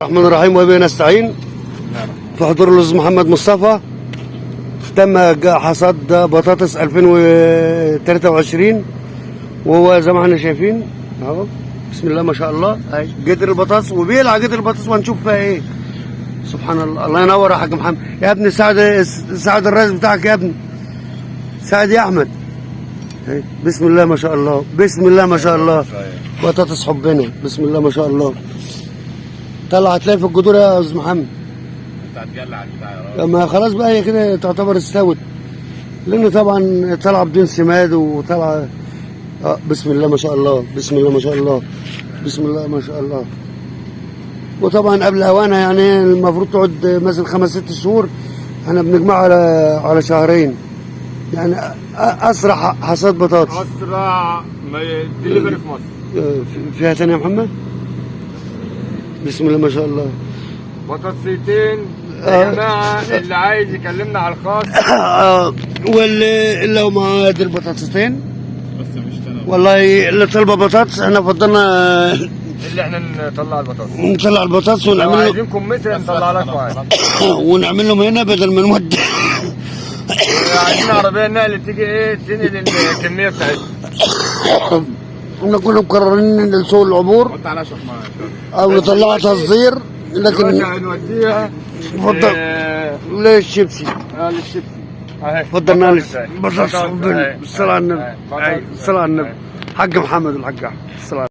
الرحمن الرحيم وبه نستعين. في حضور الاستاذ محمد مصطفى تم حصاد بطاطس 2023 وهو زي ما احنا شايفين اهو. بسم الله ما شاء الله. اهي قدر البطاطس وبيلع قدر البطاطس وهنشوف فيها ايه. سبحان الله. الله ينور يا حاج محمد. يا ابني ساعد الرئيس بتاعك يا ابني. ساعد يا احمد. بسم الله ما شاء الله. بسم الله ما شاء الله. بطاطس حبنا. بسم الله ما شاء الله. طلع هتلاقي في الجذور يا استاذ محمد. ما خلاص بقى هي كده تعتبر استوت، لانه طبعا طالعه بدون سماد وطالعه بسم الله ما شاء الله. بسم الله ما شاء الله. بسم الله ما شاء الله. وطبعا قبل اوانها يعني المفروض تقعد مثلا 5-6 شهور. احنا بنجمعها على شهرين يعني اسرع حصاد بطاطس. اسرع دليفري في مصر. فيها تاني يا محمد. بسم الله ما شاء الله. بطاطسيتين يا جماعه، اللي عايز يكلمنا على الخاص. واللي لو ما دي البطاطستين بس مش تمام والله اللي طالبه بطاطس احنا فضلنا اللي احنا نطلع البطاطس. نطلع البطاطس لو ونعمل عايزين كمثرى نطلع لك واحد. ونعمل لهم هنا بدل ما نودي. عايزين عربيه نقل تيجي ايه تنقل الكميه بتاعتها. احنا كنا مقررين لسوق العبور حط عليها شحمات او نطلعها تصدير، لكن هنوديها نفضل للشيبسي. للشيبسي اهي. فضلنا بطاطس حبنا. بالصلاه على النبي. بالصلاه على النبي. حاج محمد والحاج احمد.